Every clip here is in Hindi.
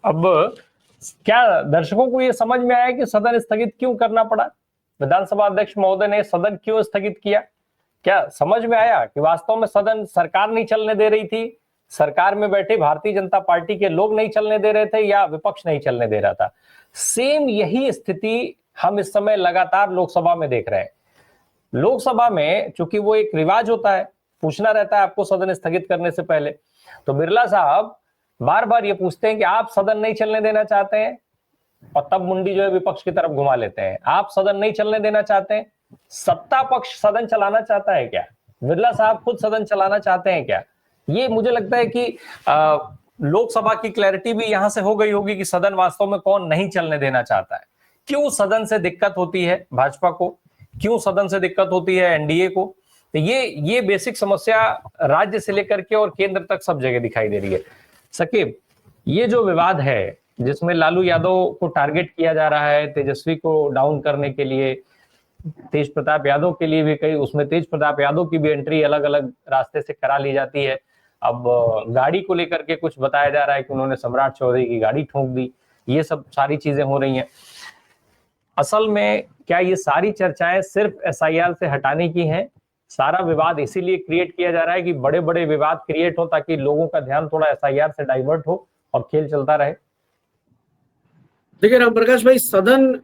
अब क्या दर्शकों को ये समझ में आया कि सदन स्थगित क्यों करना पड़ा? विधानसभा अध्यक्ष महोदय ने सदन क्यों स्थगित किया? क्या समझ में आया कि वास्तव में सदन सरकार नहीं चलने दे रही थी, सरकार में बैठे भारतीय जनता पार्टी के लोग नहीं चलने दे रहे थे, या विपक्ष नहीं चलने दे रहा था? सेम यही स्थिति हम इस समय लगातार लोकसभा में देख रहे हैं। लोकसभा में चूंकि वो एक रिवाज होता है, पूछना रहता है आपको सदन स्थगित करने से पहले, तो बिरला साहब बार बार ये पूछते हैं कि आप सदन नहीं चलने देना चाहते हैं, और तब मुंडी जो है विपक्ष की तरफ घुमा लेते हैं। आप सदन नहीं चलने देना चाहते हैं, सत्ता पक्ष सदन चलाना चाहता है क्या? बिरला साहब खुद सदन चलाना चाहते हैं क्या? ये मुझे लगता है कि लोकसभा की क्लैरिटी भी यहां से हो गई होगी कि सदन वास्तव में कौन नहीं चलने देना चाहता है। क्यों सदन से दिक्कत होती है भाजपा को, क्यों सदन से दिक्कत होती है एनडीए को? तो ये बेसिक समस्या राज्य से लेकर के और केंद्र तक सब जगह दिखाई दे रही है। सकीब, ये जो विवाद है जिसमें लालू यादव को टारगेट किया जा रहा है तेजस्वी को डाउन करने के लिए, तेज प्रताप यादव के लिए भी कई, उसमें तेज प्रताप यादव की भी एंट्री अलग अलग रास्ते से करा ली जाती है। अब गाड़ी को लेकर के कुछ बताया जा रहा है कि उन्होंने सम्राट चौधरी की गाड़ी ठोक दी, ये सब सारी चीजें हो रही हैं। असल में क्या ये सारी चर्चाएं सिर्फ एसआईआर से हटाने की हैं? सारा विवाद इसीलिए क्रिएट किया जा रहा है कि बड़े बड़े विवाद क्रिएट हो ताकि लोगों का ध्यान थोड़ा एसआईआर से डाइवर्ट हो और खेल चलता रहे? देखिए राम प्रकाश भाई, सदन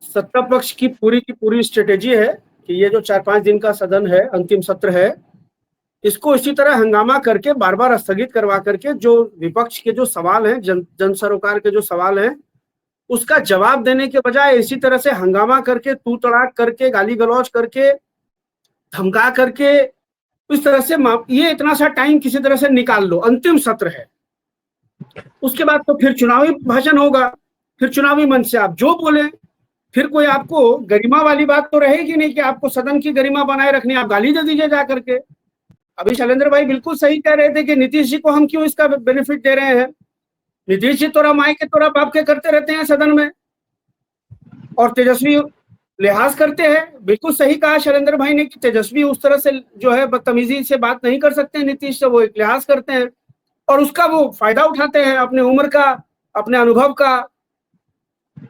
सत्ता पक्ष की पूरी स्ट्रेटेजी है कि ये जो 4-5 दिन का सदन है, अंतिम सत्र है, इसको इसी तरह हंगामा करके बार बार स्थगित करवा करके जो विपक्ष के जो सवाल हैं, जन सरोकार के जो सवाल हैं, उसका जवाब देने के बजाय इसी तरह से हंगामा करके, तू तड़ाक करके, गाली गलौज करके, धमका करके, इस तरह से ये इतना सा टाइम किसी तरह से निकाल लो। अंतिम सत्र है, उसके बाद तो फिर चुनावी भाषण होगा, फिर चुनावी मंच से आप जो बोले, फिर कोई आपको गरिमा वाली बात तो रहेगी नहीं कि आपको सदन की गरिमा बनाए रखनी, आप गाली दे दीजिए जा करके। अभी शैलेंद्र भाई बिल्कुल सही कह रहे थे कि नीतीश जी को हम क्यों इसका बेनिफिट दे रहे हैं। नीतीश जी तोरा माई के तोरा बाप के करते रहते हैं सदन में, और तेजस्वी लिहाज करते हैं। बिल्कुल सही कहा शैलेंद्र भाई ने कि तेजस्वी उस तरह से जो है बदतमीजी से बात नहीं कर सकते हैं नीतीश से, वो एक लिहाज करते हैं और उसका वो फायदा उठाते हैं, अपने उम्र का, अपने अनुभव का।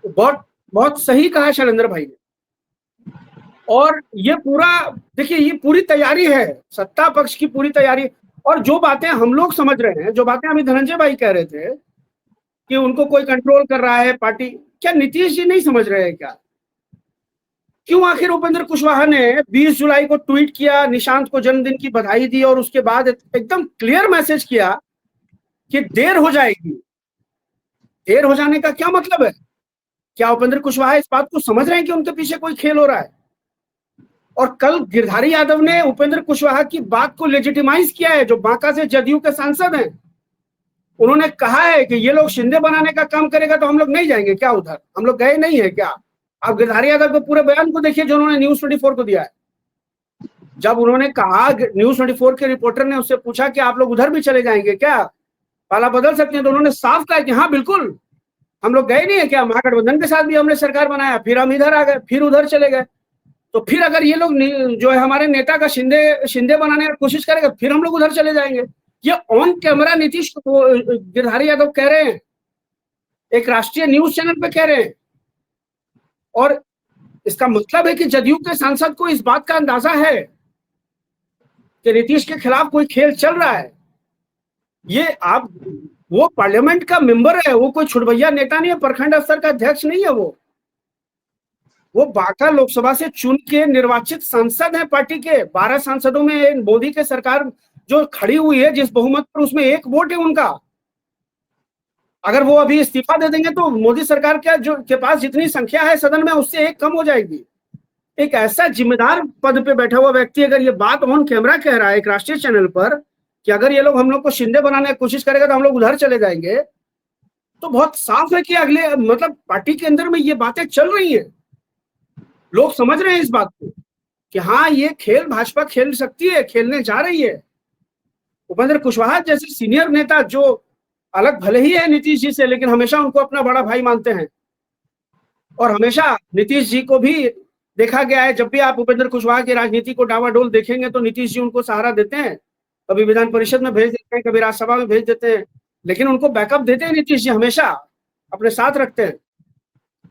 बहुत बहुत सही कहा शैलेंद्र भाई ने। और ये पूरा देखिए, ये पूरी तैयारी है, सत्ता पक्ष की पूरी तैयारी। और जो बातें हम लोग समझ रहे हैं, जो बातें अभी धनंजय भाई कह रहे थे कि उनको कोई कंट्रोल कर रहा है पार्टी, क्या नीतीश जी नहीं समझ रहे हैं क्या? क्यों आखिर उपेंद्र कुशवाहा ने 20 जुलाई को ट्वीट किया, निशांत को जन्मदिन की बधाई दी और उसके बाद एकदम क्लियर मैसेज किया कि देर हो जाएगी। देर हो जाने का क्या मतलब है? क्या उपेंद्र कुशवाहा इस बात को समझ रहे हैं कि उनके पीछे कोई खेल हो रहा है? और कल गिरधारी यादव ने उपेंद्र कुशवाहा की बात को लेजिटिमाइज किया है, जो बांका से जदयू के सांसद हैं। उन्होंने कहा है कि ये लोग शिंदे बनाने का काम करेगा तो हम लोग नहीं जाएंगे क्या उधर? हम लोग गए नहीं है क्या? आप गिरधारी यादव के पूरे बयान को देखिए जो उन्होंने न्यूज 24 को दिया है। जब उन्होंने कहा, न्यूज 24 के रिपोर्टर ने उससे पूछा कि आप लोग उधर भी चले जाएंगे क्या, पाला बदल सकते हैं, तो उन्होंने साफ कहा कि हाँ बिल्कुल, हम लोग गए नहीं है क्या? महागठबंधन के साथ भी हमने सरकार बनाया, फिर हम इधर आ गए, फिर उधर चले गए। तो फिर अगर ये लोग जो है हमारे नेता का शिंदे बनाने की कोशिश करेगा, फिर हम लोग उधर चले जाएंगे। ये ऑन कैमरा नीतीश गिरधारी यादव कह रहे हैं, एक राष्ट्रीय न्यूज चैनल पे कह रहे हैं। और इसका मतलब है कि जदयू के सांसद को इस बात का अंदाजा है कि नीतीश के खिलाफ कोई खेल चल रहा है। ये आप, वो पार्लियामेंट का मेंबर है, वो कोई छुटभैया नेता नहीं है, प्रखंड स्तर का अध्यक्ष नहीं है। वो बांका लोकसभा से चुन के निर्वाचित सांसद हैं पार्टी के। 12 सांसदों में मोदी के सरकार जो खड़ी हुई है जिस बहुमत पर, उसमें 1 वोट है उनका। अगर वो अभी इस्तीफा दे देंगे तो मोदी सरकार के पास जितनी संख्या है सदन में, उससे 1 कम हो जाएगी। एक ऐसा जिम्मेदार पद पे बैठा हुआ व्यक्ति अगर ये बात ऑन कैमरा कह रहा है एक राष्ट्रीय चैनल पर कि अगर ये लोग हम लोग को शिंदे बनाने की कोशिश करेगा तो हम लोग उधर चले जाएंगे, तो बहुत साफ है कि अगले मतलब पार्टी के अंदर में ये बातें चल रही हैं। लोग समझ रहे हैं इस बात को कि हाँ, ये खेल भाजपा खेल सकती है, खेलने जा रही है। उपेंद्र कुशवाहा जैसे सीनियर नेता, जो अलग भले ही है नीतीश जी से, लेकिन हमेशा उनको अपना बड़ा भाई मानते हैं। और हमेशा नीतीश जी को भी देखा गया है, जब भी आप उपेंद्र कुशवाहा की राजनीति को डावाडोल देखेंगे तो नीतीश जी उनको सहारा देते हैं। कभी विधान परिषद में भेज देते हैं, कभी राज्यसभा में भेज देते हैं, लेकिन उनको बैकअप देते हैं नीतीश जी, हमेशा अपने साथ रखते हैं।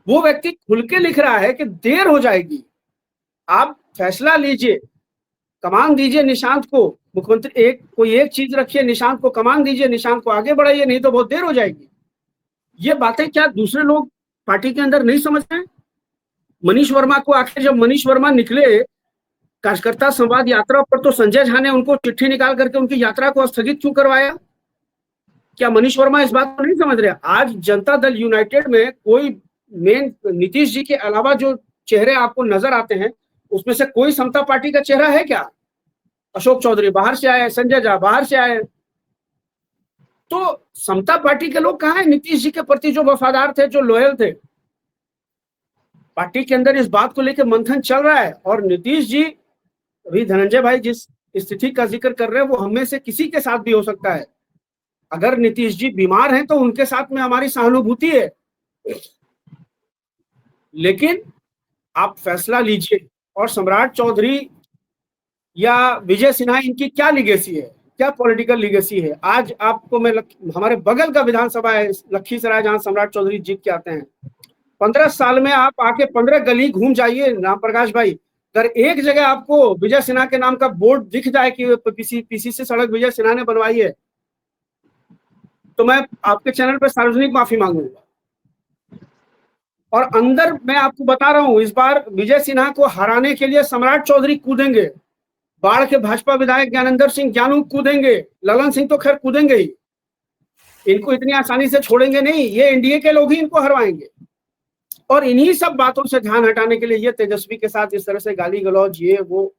वो व्यक्ति खुल के लिख रहा है कि देर हो जाएगी, आप फैसला लीजिए, कमान दीजिए निशांत को, मुख्यमंत्री कोई एक चीज रखिए, निशांत को कमान दीजिए, निशांत को आगे बढ़ाइए, नहीं तो बहुत देर हो जाएगी। ये बातें क्या दूसरे लोग पार्टी के अंदर नहीं समझ रहे हैं? मनीष वर्मा को आखिर जब मनीष वर्मा निकले कार्यकर्ता संवाद यात्रा पर, तो संजय झा ने उनको चिट्ठी निकाल करके उनकी यात्रा को स्थगित क्यों करवाया? क्या मनीष वर्मा इस बात को नहीं समझ रहे? आज जनता दल यूनाइटेड में कोई मेन नीतीश जी के अलावा जो चेहरे आपको नजर आते हैं, उसमें से कोई समता पार्टी का चेहरा है क्या? अशोक चौधरी बाहर से आए, संजय झा बाहर से आए, तो समता पार्टी के लोग कहाँ हैं नीतीश जी के प्रति, जो वफादार थे, जो लॉयल थे? पार्टी के अंदर इस बात को लेकर मंथन चल रहा है। और नीतीश जी, अभी धनंजय भाई जिस स्थिति का जिक्र कर रहे हैं, वो हमें से किसी के साथ भी हो सकता है। अगर नीतीश जी बीमार हैं तो उनके साथ में हमारी सहानुभूति है, लेकिन आप फैसला लीजिए। और सम्राट चौधरी या विजय सिन्हा, इनकी क्या लिगेसी है, क्या पॉलिटिकल लिगेसी है? आज आपको मैं हमारे बगल का विधानसभा है लखीसराय, जहां सम्राट चौधरी जीत के आते हैं। 15 साल में आप आके 15 गली घूम जाइए राम प्रकाश भाई, अगर एक जगह आपको विजय सिन्हा के नाम का बोर्ड दिख जाए कि पीसीसी सड़क विजय सिन्हा ने बनवाई है, तो मैं आपके चैनल पर सार्वजनिक माफी मांगूंगा। और अंदर मैं आपको बता रहा हूं, इस बार विजय सिन्हा को हराने के लिए सम्राट चौधरी कूदेंगे, बाढ़ के भाजपा विधायक ज्ञानेंद्र सिंह ज्ञानू कूदेंगे, ललन सिंह तो खैर कूदेंगे ही, इनको इतनी आसानी से छोड़ेंगे नहीं, ये एनडीए के लोग ही इनको हरवाएंगे। और इन्हीं सब बातों से ध्यान हटाने के लिए ये तेजस्वी के साथ इस तरह से गाली गलौज, ये वो,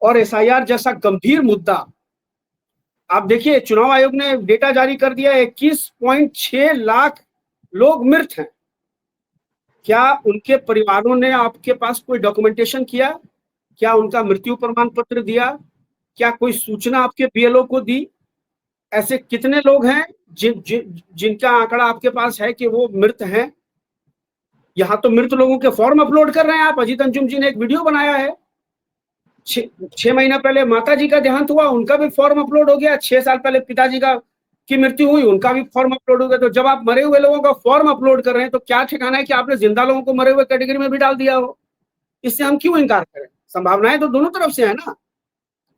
और एसआईआर जैसा गंभीर मुद्दा। आप देखिए, चुनाव आयोग ने डेटा जारी कर दिया, 21.6 लाख लोग मृत हैं। क्या उनके परिवारों ने आपके पास कोई डॉक्यूमेंटेशन किया? क्या उनका मृत्यु प्रमाण पत्र दिया? क्या कोई सूचना आपके बीएलओ को दी? ऐसे कितने लोग हैं जिनका आंकड़ा आपके पास है कि वो मृत हैं? यहाँ तो मृत लोगों के फॉर्म अपलोड कर रहे हैं आप। अजीत अंजुम जी ने एक वीडियो बनाया है, 6 महीना पहले माता जी का देहांत हुआ, उनका भी फॉर्म अपलोड हो गया। 6 साल पहले पिताजी की मृत्यु हुई, उनका भी फॉर्म अपलोड हो गया। तो जब आप मरे हुए लोगों का फॉर्म अपलोड कर रहे हैं, तो क्या ठिकाना है कि आपने जिंदा लोगों को मरे हुए कैटेगरी में भी डाल दिया हो? इससे हम क्यों इनकार करें? संभावनाएं तो दोनों तरफ से है ना।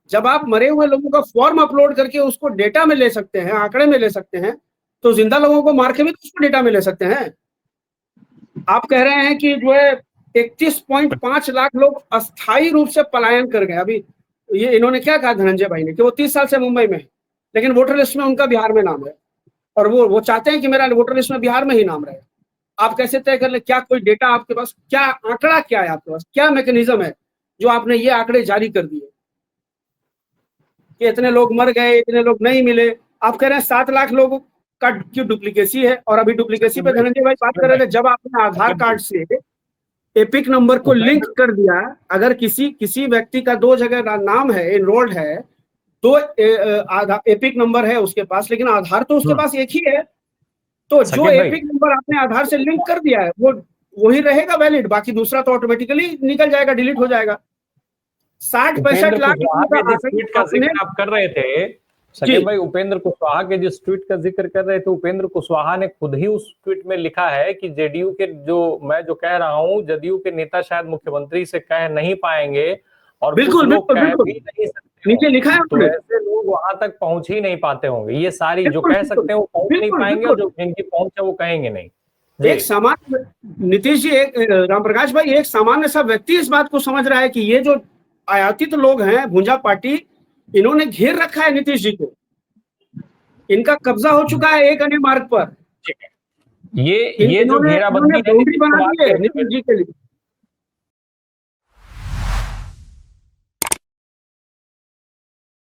जब आप मरे हुए लोगों का फॉर्म अपलोड करके उसको डेटा में ले सकते हैं, आंकड़े में ले सकते हैं, तो जिंदा लोगों को मार के भी उसको डेटा में ले सकते हैं। आप कह रहे हैं कि जो है 31.5 लाख लोग अस्थायी रूप से पलायन कर गए। अभी ये इन्होंने क्या कहा धनंजय भाई ने, कि वो 30 साल से मुंबई में है, लेकिन वोटर लिस्ट में उनका बिहार में नाम है, और वो चाहते हैं कि मेरा वोटर लिस्ट में बिहार में ही नाम रहे। आप कैसे तय कर ले? क्या कोई डेटा आपके पास, क्या आंकड़ा क्या है आपके पास, क्या मैकेनिज्म है जो आपने ये आंकड़े जारी कर दिए कि इतने लोग मर गए, इतने लोग नहीं मिले? आप कह रहे हैं 7 लाख लोगों का क्यों डुप्लीकेसी है? और अभी डुप्लीकेसी पे धनंजय भाई बात कर रहे थे, जब आपने आधार कार्ड से एपिक नंबर को लिंक कर दिया, अगर किसी व्यक्ति का 2 जगह नाम है, एनरोल्ड है, 2 एपिक नंबर है उसके पास, लेकिन आधार तो उसके पास एक ही है, तो जो एपिक नंबर आपने आधार से लिंक कर दिया है वो वही रहेगा वैलिड, बाकी दूसरा तो ऑटोमेटिकली निकल जाएगा, डिलीट हो जाएगा। 60-65 लाख ट्वीट का जिक्र आप कर रहे थे सकेत भाई, उपेंद्र कुशवाहा के जिस ट्वीट का जिक्र कर रहे थे, उपेंद्र कुशवाहा ने खुद ही उस ट्वीट में लिखा है कि जेडीयू के मैं जो कह रहा हूं, जदयू के नेता शायद मुख्यमंत्री से कह नहीं पाएंगे, और बिल्कुल बिल्कुल बिल्कुल नीचे लिखा है, तो ऐसे लोग वहां तक पहुंच ही नहीं पाते होंगे। ये सारी जो कह सकते हैं वो पहुंच नहीं पाएंगे, और जो जिनकी पहुंच है वो कहेंगे नहीं। एक सामान्य नीतीश जी, एक रामप्रकाश भाई, एक सामान्य सा व्यक्ति इस बात को समझ रहा है कि ये जो आयातित लोग हैं, भुंजा पार्टी, इन्होंने घेर रखा है नीतीश जी को, इनका कब्जा हो चुका है एक अन्य मार्ग पर। ये जो घेराबंदी बना दी है नीतीश जी के लिए,